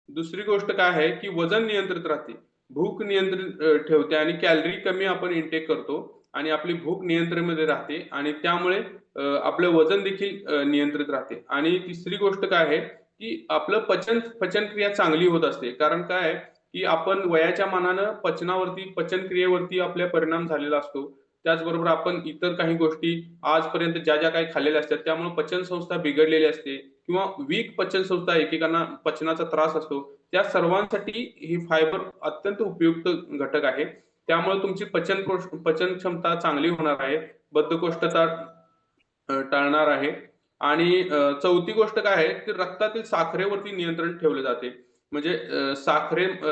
दुसरी गोष्ट काय आहे, की वजन नियंत्रित राहते. भूक नियंत्रित ठेवते आणि कॅलरी कमी आपण इनटेक करतो आणि आपली भूक नियंत्रणमध्ये राहते आणि त्यामुळे आपलं वजन देखील नियंत्रित राहते. आणि तिसरी गोष्ट काय आहे, की आपलं पचनक्रिया चांगली होत असते. कारण काय आहे, की आपण वयाच्या मानानं पचनक्रियेवरती आपला परिणाम झालेला असतो. त्याचबरोबर आपण इतर काही गोष्टी आजपर्यंत ज्या काही खाल्लेल्या असतात, त्यामुळे पचनसंस्था बिघडलेली असते किंवा वीक पचनसंस्था एकेकांना पचनाचा त्रास असतो. त्या सर्वांसाठी ही फायबर अत्यंत उपयुक्त घटक आहे. त्यामुळे तुमची पचन क्षमता चांगली होणार आहे. बद्धकोष्ठता टाळणार आहे. आणि चौथी गोष्ट काय आहे, की रक्तातील साखरेवरती नियंत्रण ठेवले जाते. म्हणजे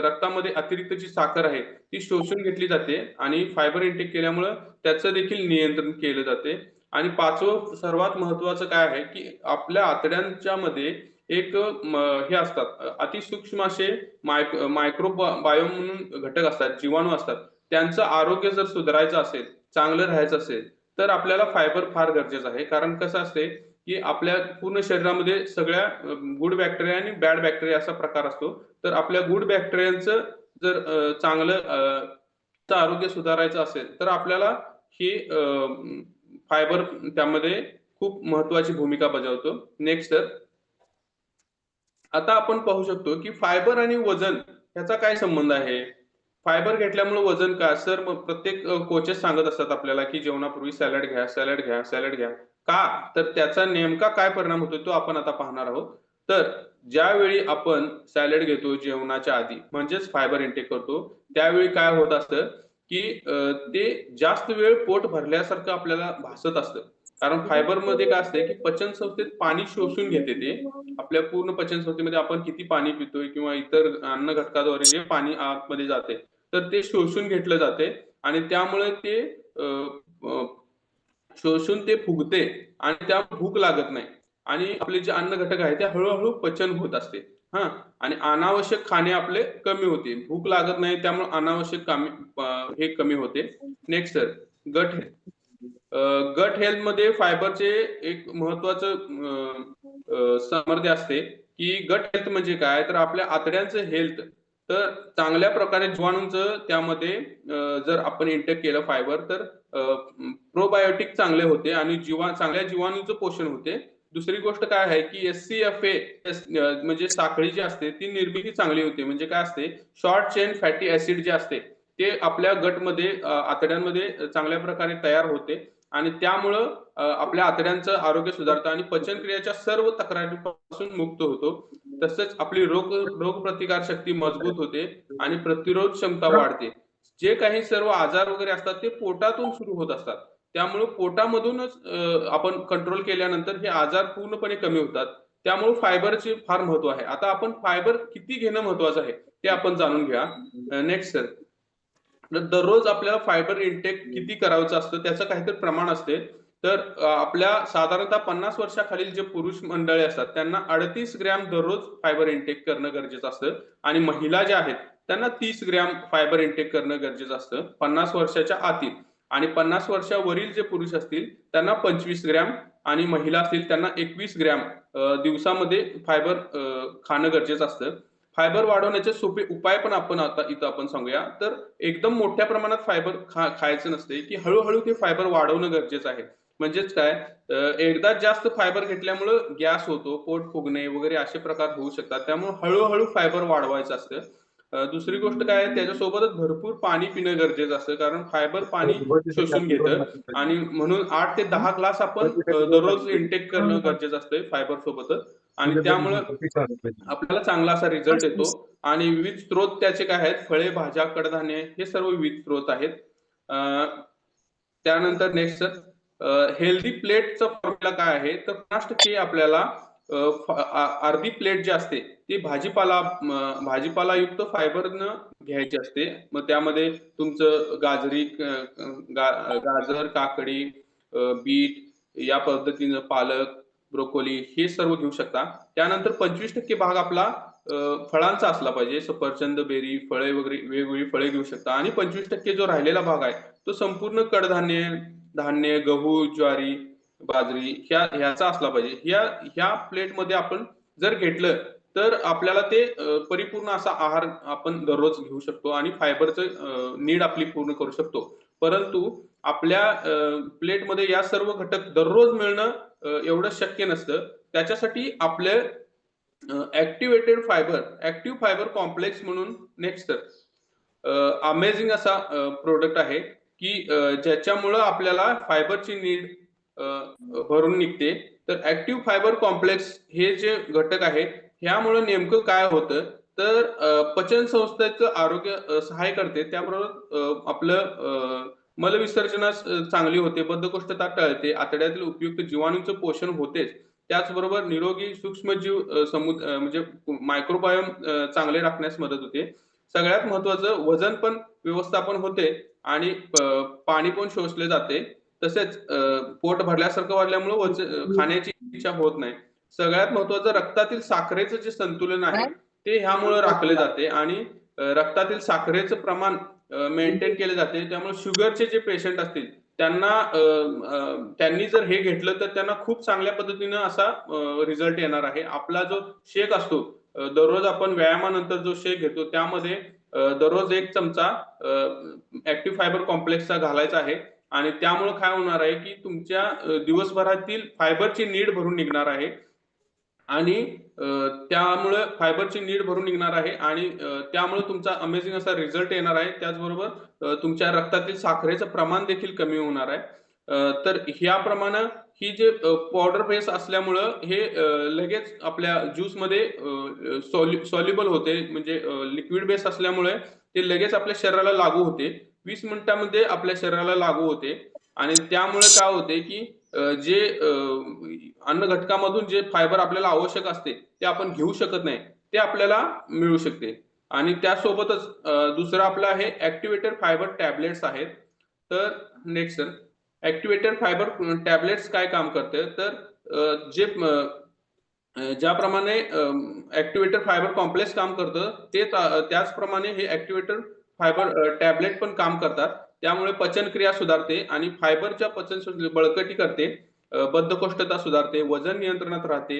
रक्तामध्ये अतिरिक्त जी साखर आहे, ती शोषून घेतली जाते आणि फायबर इंटेक केल्यामुळं त्याचं देखील नियंत्रण केलं जाते. आणि 5वं सर्वात महत्त्वाचं काय आहे, की आपल्या आतड्यांच्या मध्ये एक हे असतात अतिसूक्ष्म असे मायक्रोबायोम म्हणून घटक असतात, जीवाणू असतात. त्यांचं आरोग्य जर सुधारायचं असेल, चांगलं राहायचं असेल, तर आपल्याला फायबर फार गरजेचं आहे. कारण कसं असते, की आपल्या पूर्ण शरीरामध्ये सगळ्या गुड बॅक्टेरिया आणि बॅड बॅक्टेरिया असा प्रकार असतो. तर आपल्या गुड बॅक्टेरियांचं जर चांगलं आरोग्य सुधारायचं असेल, तर आपल्याला ही फायबर त्यामध्ये खूप महत्वाची भूमिका बजावतो. नेक्स्ट तर आता आपण पाहू शकतो, की फायबर आणि वजन ह्याचा काय संबंध आहे? फायबर घेतल्यामुळे वजन का? सर मग प्रत्येक कोचेस सांगत असतात आपल्याला, की जेवणापूर्वी सॅलड घ्या, सॅलड घ्या, सॅलड घ्या. का? तर त्याचा नेमका काय परिणाम होतो तो आपण आता पाहणार आहोत. तर ज्यावेळी आपण सॅलड घेतो जेवणाच्या आधी म्हणजेच फायबर इंटेक करतो, त्यावेळी काय होत असतं, की ते जास्त वेळ पोट भरल्यासारखं आपल्याला भासत असतं. कारण फायबरमध्ये काय असतंय, की पचन संस्थेत पाणी शोषून घेते ते. आपल्या पूर्ण पचन संस्थेमध्ये आपण किती पाणी पितोय किंवा इतर अन्न घटकाद्वारे जे पाणी आतमध्ये जाते, तर ते शोषून घेतलं जाते आणि त्यामुळे ते अ, अ, शोषून ते फुगते आणि त्यामुळे भूक लागत नाही आणि आपले जे अन्न घटक आहे ते हळू पचन होत असते. हां. आणि अनावश्यक खाणे आपले कमी होते. भूक लागत नाही त्यामुळे अनावश्यक हे कमी होते. Next sir, gut health. गट हेल्थमध्ये फायबरचे एक महत्वाचं सामर्थ्य असते, की गट हेल्थ म्हणजे काय? तर आपल्या आतड्यांचं हेल्थ. तर चांगल्या प्रकारे जीवाणूंचं त्यामध्ये जर आपण इंटेक केलं फायबर तर प्रोबायोटिक चांगले होते आणि चांगल्या जीवाणूंचं पोषण होते. दुसरी गोष्ट काय आहे, की SCFA म्हणजे साखळी जी असते ती निर्मिती चांगली होते. म्हणजे काय असते, शॉर्ट चेन फॅटी ॲसिड जे असते, ते आपल्या गटमध्ये आतड्यांमध्ये चांगल्या प्रकारे तयार होते आणि त्यामुळं आपल्या आतड्यांचं आरोग्य सुधारतं आणि पचनक्रियेच्या सर्व तक्रारींपासून मुक्त होतो. तसंच आपली रोगप्रतिकार शक्ती मजबूत होते आणि प्रतिरोध क्षमता वाढते. जे काही सर्व आजार वगैरे असतात ते पोटातून सुरू होत असतात. त्यामुळे पोटामधूनच आपण कंट्रोल केल्यानंतर हे आजार पूर्णपणे कमी होतात. त्यामुळे फायबरचे फार महत्त्व आहे. आता आपण फायबर किती घेणं महत्त्वाचं आहे, ते आपण जाणून घ्या. Next sir. दररोज आपल्याला फायबर इंटेक किती करायचं असतं त्याचं काहीतरी प्रमाण असते. तर आपल्या साधारणतः 50 वर्षाखालील जे पुरुष मंडळी असतात त्यांना 38 ग्रॅम दररोज फायबर इंटेक करणं गरजेचं असतं आणि महिला ज्या आहेत त्यांना 30 ग्रॅम फायबर इंटेक करणं गरजेचं असतं 50 वर्षाच्या आतील. आणि 50 वर्षावरील जे पुरुष असतील त्यांना 25 ग्रॅम आणि महिला असतील त्यांना 21 ग्रॅम दिवसामध्ये फायबर खाणं गरजेचं असतं. फायबर वाढवण्याचे सोपे उपाय पण आपण आता इथं आपण सांगूया. तर एकदम मोठ्या प्रमाणात फायबर खायचं नसते, की हळू ते फायबर वाढवणं गरजेचं आहे. म्हणजेच काय, एकदा जास्त फायबर घेतल्यामुळं गॅस होतो, पोट फुगणे वगैरे असे प्रकार होऊ शकतात. त्यामुळे हळू फायबर वाढवायचं असतं. दुसरी गोष्ट काय आहे, त्याच्यासोबतच भरपूर पाणी पिणं गरजेचं असतं. कारण फायबर पाणी शोषून घेतं आणि म्हणून 8 ते 10 ग्लास आपण दररोज इंटेक करणं गरजेचं असतं फायबर सोबतच आणि त्यामुळं आपल्याला चांगला असा रिझल्ट येतो आणि विविध स्त्रोत त्याचे काय आहेत, फळे, भाज्या, कडधान्ये हे सर्व विविध स्त्रोत आहेत. अ, त्यानंतर नेक्स्ट हेल्दी प्लेटचा फॉर्म्युला काय आहे? तर 50% आपल्याला अर्धी प्लेट जी असते ती भाजीपालायुक्त फायबरनं घ्यायची असते. मग त्यामध्ये तुमचं गाजर, काकडी, बीट या पद्धतीनं पालक, ब्रोकोली हे सर्व घेऊ शकता. त्यानंतर 25% भाग आपला फळांचा असला पाहिजे. सफरचंद, बेरी, फळे वगैरे वेगवेगळी फळे घेऊ शकता आणि 25% जो राहिलेला भाग आहे, तो संपूर्ण कडधान्य, धान्य, गहू, ज्वारी, बाजरी ह्याचा असला पाहिजे. ह्या ह्या प्लेटमध्ये आपण जर घेतलं, तर आपल्याला ते परिपूर्ण असा आहार आपण दररोज घेऊ शकतो आणि फायबरचं नीड आपली पूर्ण करू शकतो. परंतु आपल्या प्लेटमध्ये या सर्व घटक दररोज मिळणं एवढं शक्य नसतं. त्याच्यासाठी आपल्या ॲक्टिव्ह फायबर कॉम्प्लेक्स म्हणून नेक्स्ट अमेझिंग असा प्रॉडक्ट आहे, की ज्याच्यामुळं आपल्याला फायबरची नीड भरून निघते. तर ॲक्टिव्ह फायबर कॉम्प्लेक्स हे जे घटक आहेत, ह्यामुळं नेमकं काय होतं, तर पचन संस्थेचं आरोग्य सहाय्य करते. त्याबरोबर आपलं मलविसर्जनास चांगली होते, बद्धकोष्ठता टळते, आतड्यातील उपयुक्त जीवाणूंचं पोषण होतेच. त्याचबरोबर निरोगी सूक्ष्मजीव म्हणजे मायक्रोबायोम चांगले राखण्यास मदत होते. सगळ्यात महत्त्वाचं वजन पण व्यवस्थापन होते आणि पाणी पण शोषले जाते. तसेच पोट भरल्यासारखं वाटल्यामुळं खाण्याची इच्छा होत नाही. सगळ्यात महत्त्वाचं रक्तातील साखरेचं जे संतुलन आहे, ते ह्यामुळं राखले जाते आणि रक्तातील साखरेचं प्रमाण मेंटेन केले जाते. त्यामुळे शुगरचे जे पेशंट असतील त्यांना त्यांनी जर हे घेतलं तर त्यांना खूप चांगल्या पद्धतीनं असा रिझल्ट येणार आहे. आपला जो शेक असतो दररोज आपण व्यायामानंतर जो शेक घेतो त्यामध्ये दररोज 1 चमचा ॲक्टिव्ह फायबर कॉम्प्लेक्सचा घालायचा आहे आणि त्यामुळं काय होणार आहे, की तुमच्या दिवसभरातील फायबरची नीड भरून निघणार आहे आणि त्यामुळं फायबरची नीड भरून निघणार आहे आणि त्यामुळे तुमचा अमेझिंग असा रिझल्ट येणार आहे. त्याचबरोबर तुमच्या रक्तातील साखरेचं प्रमाण देखील कमी होणार आहे. तर ह्याप्रमाणे ही जे पावडर बेस असल्यामुळं हे लगेच आपल्या ज्यूसमध्ये सॉल्युबल होते म्हणजे लिक्विड बेस असल्यामुळे ते लगेच आपल्या शरीराला लागू होते. 20 मिनिटांमध्ये आपल्या शरीराला लागू होते आणि त्यामुळे काय होते, की जे अन्न घटकामधून जे फायबर आपल्याला आवश्यक असते, ते आपण घेऊ शकत नाही, ते आपल्याला मिळू शकते. आणि त्यासोबतच दुसरं आपलं आहे ॲक्टिव्हेटेड फायबर टॅबलेट्स आहेत. तर नेक्स्ट सर, ॲक्टिव्हेटेड फायबर टॅबलेट्स काय काम करते, तर जे ज्याप्रमाणे फायबर कॉम्प्लेक्स काम करतं, ते त्याचप्रमाणे हे ॲक्टिव्हेटेड फायबर टॅबलेट पण काम करतात. त्यामुळे पचनक्रिया सुधारते आणि फायबरच्या पचन बळकटी करते. बद्धकोष्ठता सुधारते, वजन नियंत्रणात राहते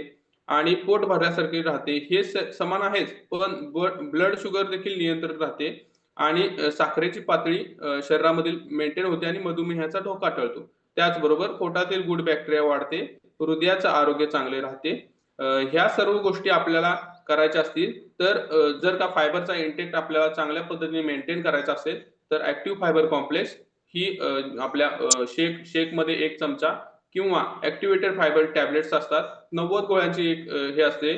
आणि पोट भरल्यासारखे राहते. हे समान आहेच, पण ब्लड शुगर देखील नियंत्रित राहते आणि साखरेची पातळी शरीरामधील मेंटेन होते आणि मधुमेहाचा धोका टळतो. त्याचबरोबर पोटातील गुड बॅक्टेरिया वाढते, हृदयाचं आरोग्य चांगले राहते. ह्या सर्व गोष्टी आपल्याला करायच्या असतील, तर जर का फायबरचा इंटेक आपल्याला चांगल्या पद्धतीने मेंटेन करायचा असेल, तर ॲक्टिव्ह फायबर कॉम्प्लेक्स ही आपल्या शेकमध्ये 1 चमचा किंवा ॲक्टिव्हेटेड फायबर टॅबलेट्स असतात. 90 गोळ्यांची एक हे असते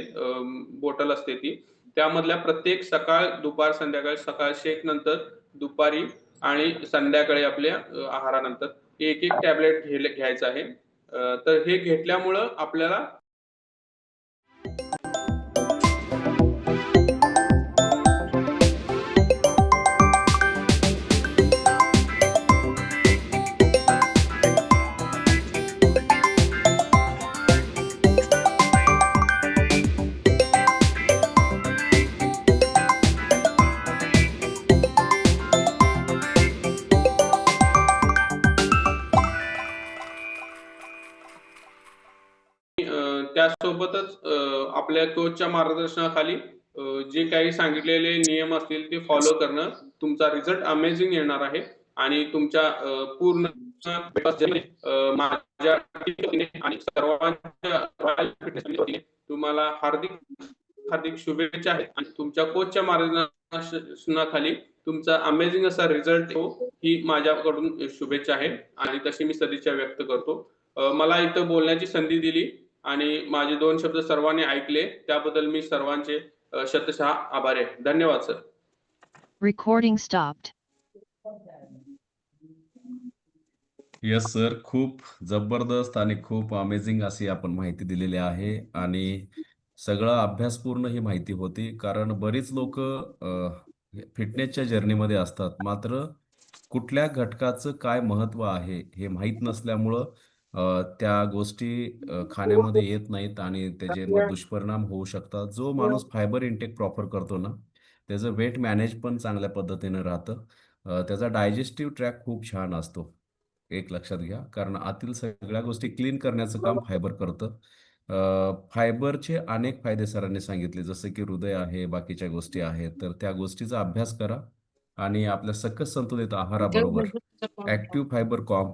बॉटल असते ती. त्यामधल्या प्रत्येक सकाळ, दुपार, संध्याकाळी, सकाळ शेकनंतर, दुपारी आणि संध्याकाळी आपल्या आहारानंतर एक-एक टॅबलेट घ्यायचं आहे. तर हे घेतल्यामुळं आपल्याला त्यासोबतच आपल्या कोचच्या मार्गदर्शनाखाली जे काही सांगितलेले नियम असतील ते फॉलो करणं, तुमचा रिझल्ट अमेझिंग येणार आहे आणि तुमच्या पूर्ण माझ्या टीमने आणि सर्वांच्या रॉयल फिटनेस वतीने तुम्हाला हार्दिक हार्दिक शुभेच्छा आहेत आणि तुमच्या कोचच्या मार्गदर्शनाखाली तुमचा अमेझिंग असा रिझल्ट हो, ही माझ्याकडून शुभेच्छा आहे आणि तशी मी सदिच्छा व्यक्त करतो. मला इथं बोलण्याची संधी दिली आणि माझे 2 शब्द सर्वांनी ऐकले त्याबद्दल मी सर्वांचे शतशः आभारी आहे. धन्यवाद sir. Recording stopped. Yes sir, खूप जबरदस्त आणि खूप अमेझिंग अशी आपण माहिती दिलेली आहे आणि सगळं अभ्यासपूर्ण ही माहिती होती. कारण बरीच लोक फिटनेसच्या जर्नीमध्ये असतात, मात्र कुठल्या घटकाचं काय महत्त्व आहे हे माहीत नसल्यामुळं त्या गोष्टी खाण्यामध्ये येत नाहीत आणि त्याचे मग दुष्परिणाम होऊ शकतात. जो माणूस फायबर इंटेक प्रॉपर करतो ना, त्याचं वेट मॅनेज पण चांगल्या पद्धतीनं राहतं. त्याचा डायजेस्टिव्ह ट्रॅक खूप छान असतो. एक लक्षात घ्या, कारण आतील सगळ्या गोष्टी क्लीन करण्याचं काम फायबर करतं. फायबरचे अनेक फायदे सरांनी सांगितले, जसं की हृदय आहे, बाकीच्या गोष्टी आहेत. तर त्या गोष्टीचा अभ्यास करा आणि आपल्या सकस संतुलित आहाराबरोबर ॲक्टिव्ह फायबर कॉम्प्लेक्स